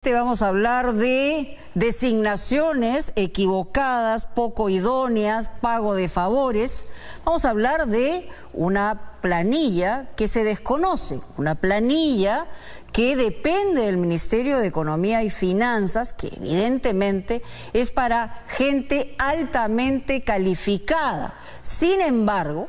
Finalmente vamos a hablar de designaciones equivocadas, poco idóneas, pago de favores. Vamos a hablar de una planilla que se desconoce, una planilla que depende del Ministerio de Economía y Finanzas, que evidentemente es para gente altamente calificada. Sin embargo,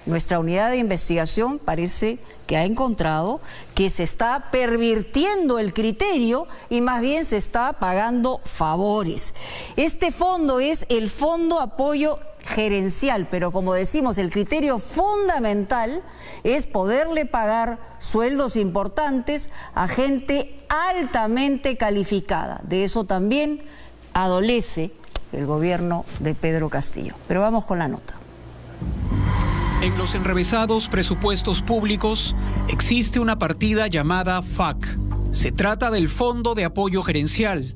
nuestra unidad de investigación parece que ha encontrado que se está pervirtiendo el criterio y más bien se está pagando favores. Este fondo es el Fondo Apoyo Gerencial, pero como decimos, el criterio fundamental es poderle pagar sueldos importantes a gente altamente calificada. De eso también adolece el gobierno de Pedro Castillo. Pero vamos con la nota. En los enrevesados presupuestos públicos existe una partida llamada FAC. Se trata del Fondo de Apoyo Gerencial,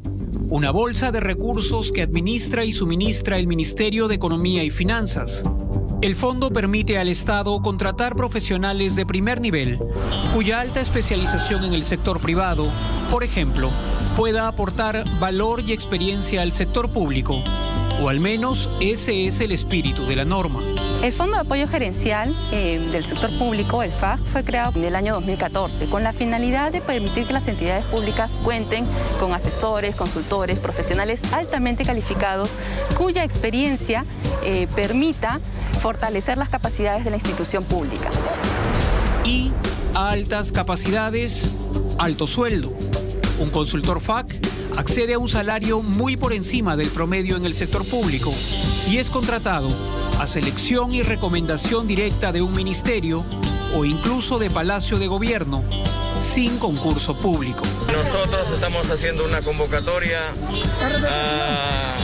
una bolsa de recursos que administra y suministra el Ministerio de Economía y Finanzas. El fondo permite al Estado contratar profesionales de primer nivel, cuya alta especialización en el sector privado, por ejemplo, pueda aportar valor y experiencia al sector público, o al menos ese es el espíritu de la norma. El Fondo de Apoyo Gerencial del sector público, el FAG, fue creado en el año 2014 con la finalidad de permitir que las entidades públicas cuenten con asesores, consultores, profesionales altamente calificados cuya experiencia permita fortalecer las capacidades de la institución pública. Y altas capacidades, alto sueldo. Un consultor FAC accede a un salario muy por encima del promedio en el sector público y es contratado a selección y recomendación directa de un ministerio o incluso de Palacio de Gobierno, sin concurso público. Nosotros estamos haciendo una convocatoria a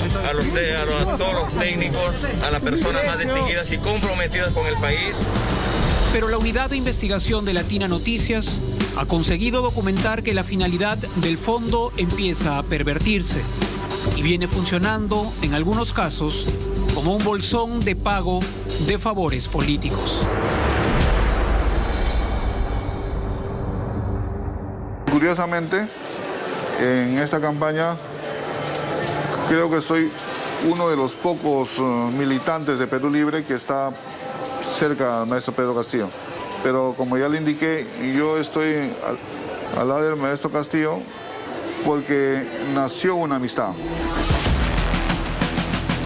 todos los técnicos, a las personas más distinguidas y comprometidas con el país. Pero la unidad de investigación de Latina Noticias ha conseguido documentar que la finalidad del fondo empieza a pervertirse y viene funcionando, en algunos casos, como un bolsón de pago de favores políticos. Curiosamente, en esta campaña creo que soy uno de los pocos militantes de Perú Libre que está cerca del maestro Pedro Castillo. Pero como ya le indiqué, yo estoy al lado del maestro Castillo porque nació una amistad.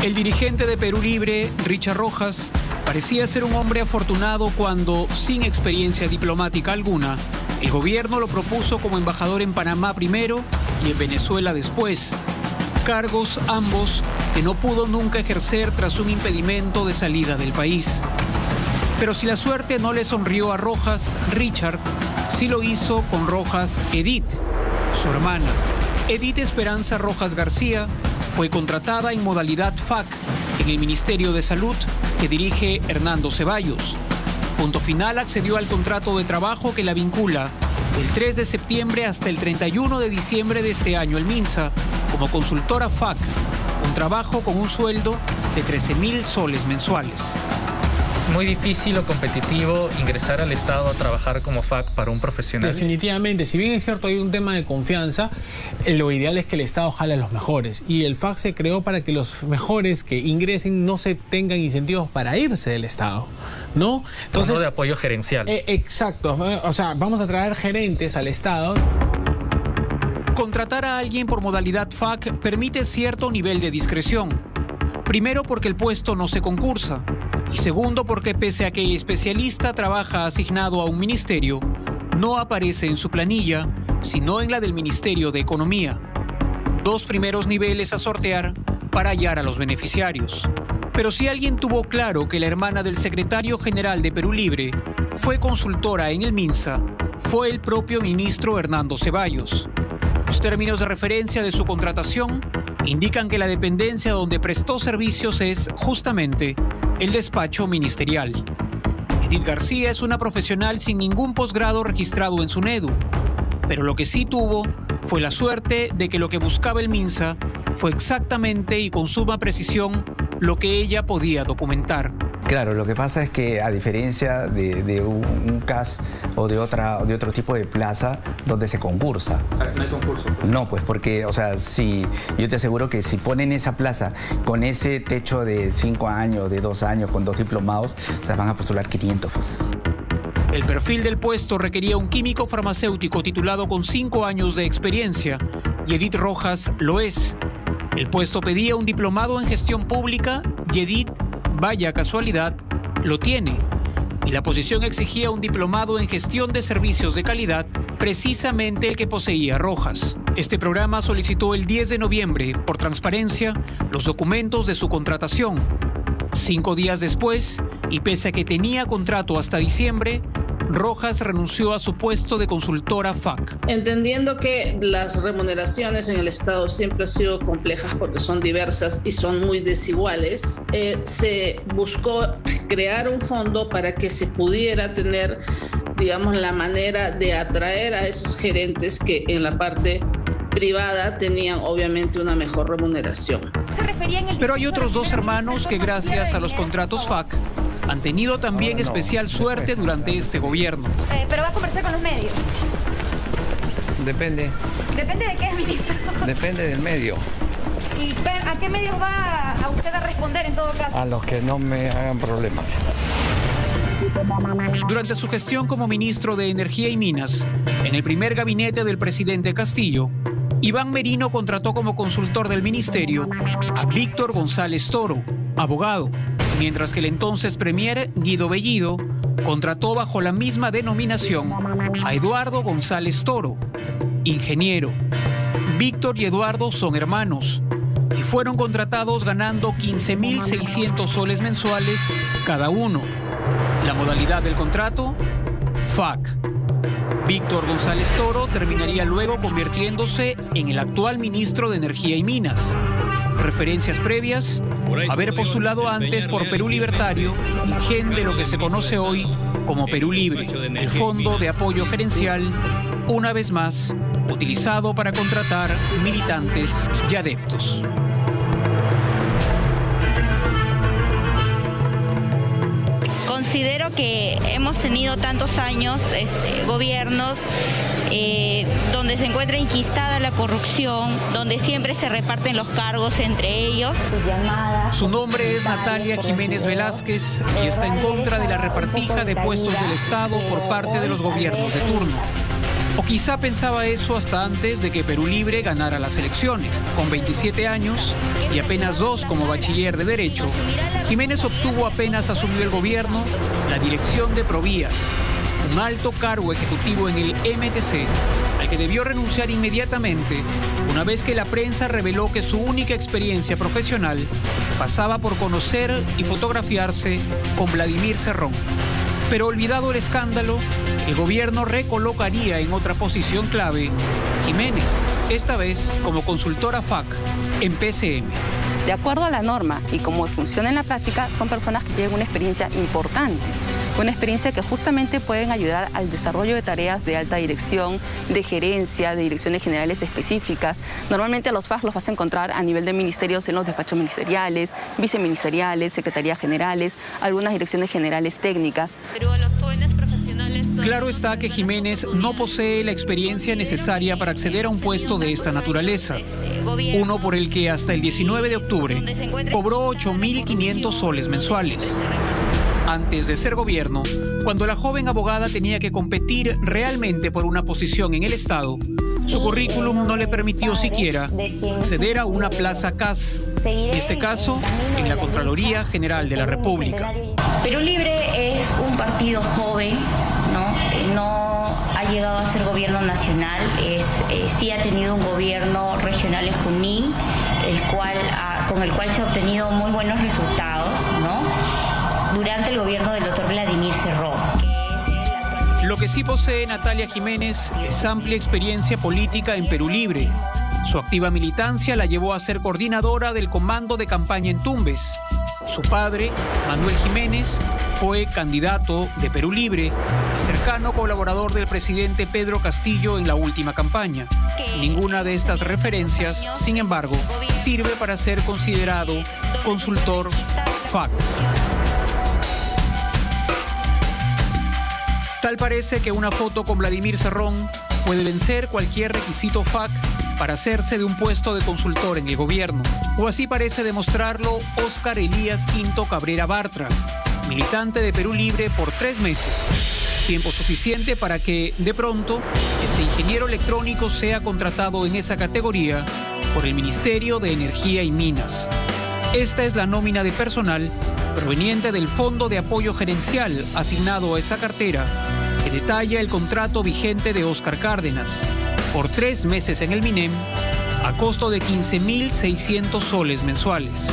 El dirigente de Perú Libre, Richard Rojas, parecía ser un hombre afortunado cuando, sin experiencia diplomática alguna, el gobierno lo propuso como embajador en Panamá primero y en Venezuela después. Cargos ambos que no pudo nunca ejercer tras un impedimento de salida del país. Pero si la suerte no le sonrió a Rojas, Richard sí lo hizo con Rojas Edith, su hermana. Edith Esperanza Rojas García fue contratada en modalidad FAC en el Ministerio de Salud que dirige Hernando Ceballos. Punto Final accedió al contrato de trabajo que la vincula del 3 de septiembre hasta el 31 de diciembre de este año el MINSA como consultora FAC, un trabajo con un sueldo de 13.000 soles mensuales. Muy difícil o competitivo ingresar al Estado a trabajar como FAC para un profesional. Definitivamente, si bien es cierto hay un tema de confianza, lo ideal es que el Estado jale a los mejores. Y el FAC se creó para que los mejores que ingresen no se tengan incentivos para irse del Estado, ¿no? Entonces, Fondo de apoyo gerencial. Exacto, o sea, vamos a traer gerentes al Estado. Contratar a alguien por modalidad FAC permite cierto nivel de discreción. Primero porque el puesto no se concursa. Y segundo, porque pese a que el especialista trabaja asignado a un ministerio, no aparece en su planilla, sino en la del Ministerio de Economía. Dos primeros niveles a sortear para hallar a los beneficiarios. Pero si alguien tuvo claro que la hermana del secretario general de Perú Libre fue consultora en el MINSA, fue el propio ministro Hernando Ceballos. Los términos de referencia de su contratación indican que la dependencia donde prestó servicios es, justamente, el despacho ministerial. Edith García es una profesional sin ningún posgrado registrado en SUNEDU, pero lo que sí tuvo fue la suerte de que lo que buscaba el MINSA fue exactamente y con suma precisión lo que ella podía documentar. Claro, lo que pasa es que a diferencia de un CAS o de otro tipo de plaza donde se concursa. ¿No hay concurso? No, pues porque, o sea, si yo te aseguro que si ponen esa plaza con ese techo de 5 años, de 2 años, con 2 diplomados, o sea, van a postular 500, pues. El perfil del puesto requería un químico farmacéutico titulado con 5 años de experiencia, y Edith Rojas lo es. El puesto pedía un diplomado en gestión pública y Edith, vaya casualidad, lo tiene. Y la posición exigía un diplomado en gestión de servicios de calidad, precisamente el que poseía Rojas. Este programa solicitó el 10 de noviembre, por transparencia, los documentos de su contratación. 5 días después, y pese a que tenía contrato hasta diciembre, Rojas renunció a su puesto de consultora FAC. Entendiendo que las remuneraciones en el Estado siempre han sido complejas porque son diversas y son muy desiguales, se buscó crear un fondo para que se pudiera tener, digamos, la manera de atraer a esos gerentes que en la parte privada tenían obviamente una mejor remuneración. Pero hay otros 2 hermanos que gracias a los contratos FAC han tenido también especial suerte durante este gobierno. Pero va a conversar con los medios. Depende. ¿Depende de qué, ministro? Depende del medio. ¿Y a qué medios va a usted a responder en todo caso? A los que no me hagan problemas. Durante su gestión como ministro de Energía y Minas, en el primer gabinete del presidente Castillo, Iván Merino contrató como consultor del ministerio a Víctor González Toro, abogado, mientras que el entonces premier Guido Bellido contrató bajo la misma denominación a Eduardo González Toro, ingeniero. Víctor y Eduardo son hermanos y fueron contratados ganando 15.600 soles mensuales cada uno. La modalidad del contrato, FAC. Víctor González Toro terminaría luego convirtiéndose en el actual ministro de Energía y Minas. Referencias previas: haber postulado antes por Perú Libertario, el gen de lo que se conoce hoy como Perú Libre, el fondo de apoyo gerencial, una vez más, utilizado para contratar militantes y adeptos. Considero que hemos tenido tantos años gobiernos donde se encuentra enquistada la corrupción, donde siempre se reparten los cargos entre ellos. Su nombre es Natalia Jiménez Velázquez y está en contra de la repartija de puestos del Estado por parte de los gobiernos de turno. O quizá pensaba eso hasta antes de que Perú Libre ganara las elecciones. Con 27 años y apenas 2 como bachiller de Derecho, Jiménez obtuvo apenas asumió el gobierno la dirección de Provías, un alto cargo ejecutivo en el MTC, al que debió renunciar inmediatamente una vez que la prensa reveló que su única experiencia profesional pasaba por conocer y fotografiarse con Vladimir Cerrón. Pero olvidado el escándalo, el gobierno recolocaría en otra posición clave a Jiménez, esta vez como consultora FAC en PCM. De acuerdo a la norma y como funciona en la práctica, son personas que tienen una experiencia importante, una experiencia que justamente pueden ayudar al desarrollo de tareas de alta dirección, de gerencia, de direcciones generales específicas. Normalmente a los FAC los vas a encontrar a nivel de ministerios en los despachos ministeriales, viceministeriales, secretarías generales, algunas direcciones generales técnicas. Pero a los jóvenes profesionales... Claro está que Jiménez no posee la experiencia necesaria para acceder a un puesto de esta naturaleza. Uno por el que hasta el 19 de octubre cobró 8.500 soles mensuales. Antes de ser gobierno, cuando la joven abogada tenía que competir realmente por una posición en el Estado, su currículum no le permitió siquiera acceder a una plaza CAS, en este caso, en la Contraloría General de la República. Perú Libre es un partido joven, no ha llegado a ser gobierno nacional, sí ha tenido un gobierno regional en Junín, con el cual se ha obtenido muy buenos resultados, durante el gobierno del doctor Vladimir Cerrón. Lo que sí posee Natalia Jiménez es amplia experiencia política en Perú Libre. Su activa militancia la llevó a ser coordinadora del comando de campaña en Tumbes. Su padre, Manuel Jiménez, fue candidato de Perú Libre y cercano colaborador del presidente Pedro Castillo en la última campaña. Ninguna de estas referencias, sin embargo, sirve para ser considerado consultor FAC. Tal parece que una foto con Vladimir Cerrón puede vencer cualquier requisito FAC para hacerse de un puesto de consultor en el gobierno. O así parece demostrarlo Óscar Elías Quinto Cabrera Bartra, militante de Perú Libre por 3 meses. Tiempo suficiente para que, de pronto, este ingeniero electrónico sea contratado en esa categoría por el Ministerio de Energía y Minas. Esta es la nómina de personal proveniente del Fondo de Apoyo Gerencial asignado a esa cartera, que detalla el contrato vigente de Óscar Cárdenas, por 3 meses en el MINEM, a costo de 15.600 soles mensuales.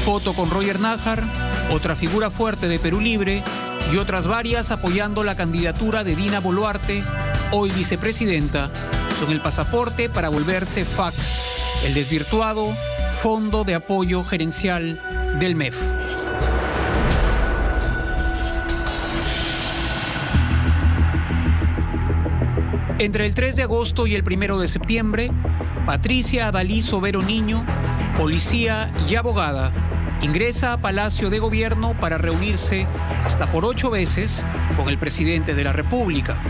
Foto con Roger Nájar, otra figura fuerte de Perú Libre, y otras varias apoyando la candidatura de Dina Boluarte, hoy vicepresidenta, son el pasaporte para volverse FAC, el desvirtuado Fondo de Apoyo Gerencial del MEF. Entre el 3 de agosto y el 1 de septiembre, Patricia Adalí Sobero Niño, policía y abogada, ingresa a Palacio de Gobierno para reunirse hasta por 8 veces con el presidente de la República.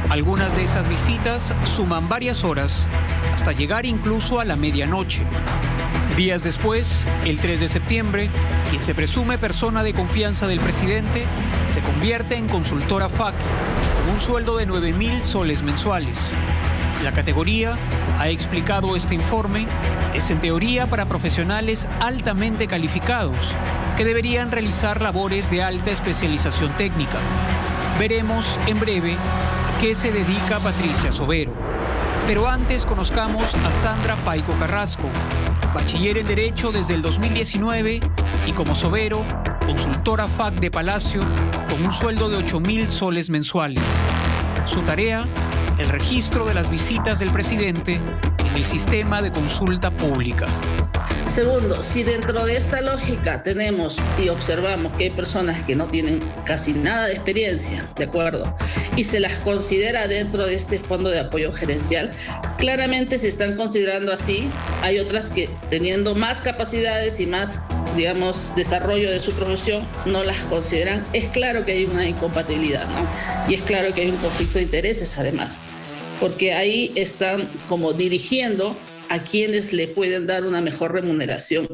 Algunas de esas visitas suman varias horas, hasta llegar incluso a la medianoche. Días después, el 3 de septiembre, quien se presume persona de confianza del presidente, se convierte en consultora FAC, con un sueldo de 9.000 soles mensuales. La categoría, ha explicado este informe, es en teoría para profesionales altamente calificados, que deberían realizar labores de alta especialización técnica. Veremos en breve a qué se dedica Patricia Sobero. Pero antes conozcamos a Sandra Paico Carrasco, bachiller en Derecho desde el 2019 y como Sobero, consultora FAC de Palacio con un sueldo de 8.000 soles mensuales. Su tarea, el registro de las visitas del presidente en el sistema de consulta pública. Segundo, si dentro de esta lógica tenemos y observamos que hay personas que no tienen casi nada de experiencia, ¿de acuerdo? Y se las considera dentro de este fondo de apoyo gerencial, claramente se están considerando así. Hay otras que teniendo más capacidades y más, digamos, desarrollo de su profesión, no las consideran. Es claro que hay una incompatibilidad, ¿no? Y es claro que hay un conflicto de intereses además, porque ahí están como dirigiendo a quienes le pueden dar una mejor remuneración.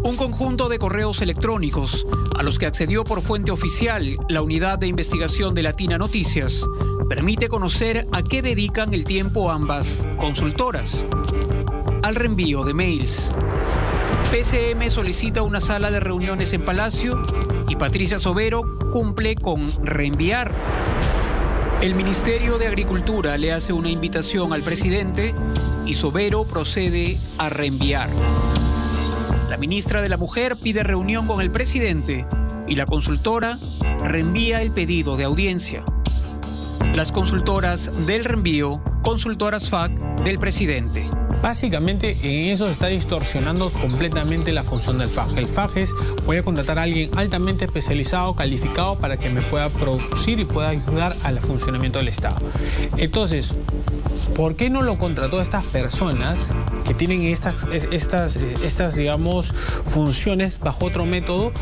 Un conjunto de correos electrónicos a los que accedió por fuente oficial la Unidad de Investigación de Latina Noticias permite conocer a qué dedican el tiempo ambas consultoras. Al reenvío de mails. PCM solicita una sala de reuniones en Palacio y Patricia Sobero cumple con reenviar. El Ministerio de Agricultura le hace una invitación al presidente y Sobero procede a reenviar. La ministra de la Mujer pide reunión con el presidente y la consultora reenvía el pedido de audiencia. Las consultoras del reenvío, consultoras FAC del presidente. Básicamente en eso se está distorsionando completamente la función del FAC. El FAC es, voy a contratar a alguien altamente especializado, calificado para que me pueda producir y pueda ayudar al funcionamiento del Estado. Entonces, ¿por qué no lo contrató a estas personas que tienen estas digamos, funciones bajo otro método?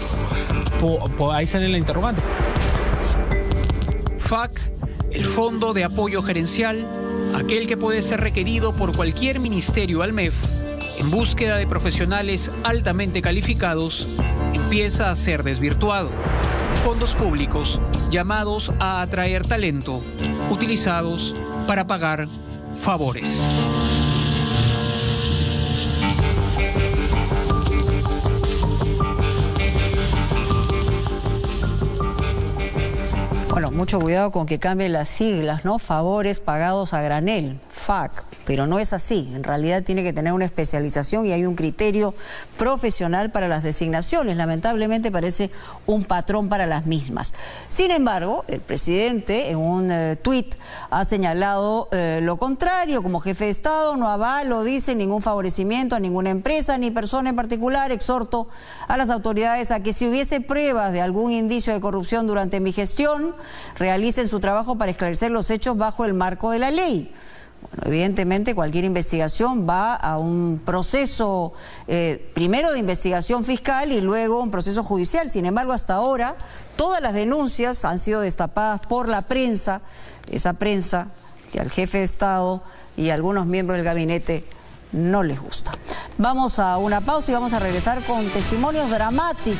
Ahí sale la interrogante. FAC, el Fondo de Apoyo Gerencial, aquel que puede ser requerido por cualquier ministerio al MEF en búsqueda de profesionales altamente calificados, empieza a ser desvirtuado. Fondos públicos llamados a atraer talento, utilizados para pagar favores. Bueno, mucho cuidado con que cambien las siglas, ¿no? Favores pagados a granel, FAC, pero no es así. En realidad tiene que tener una especialización y hay un criterio profesional para las designaciones. Lamentablemente parece un patrón para las mismas. Sin embargo, el presidente en un tuit ha señalado lo contrario. Como jefe de Estado no avalo, dice, ningún favorecimiento a ninguna empresa ni persona en particular. Exhorto a las autoridades a que si hubiese pruebas de algún indicio de corrupción durante mi gestión, realicen su trabajo para esclarecer los hechos bajo el marco de la ley. Bueno, evidentemente cualquier investigación va a un proceso, primero de investigación fiscal y luego un proceso judicial. Sin embargo, hasta ahora todas las denuncias han sido destapadas por la prensa, esa prensa que al jefe de Estado y a algunos miembros del gabinete no les gusta. Vamos a una pausa y vamos a regresar con testimonios dramáticos.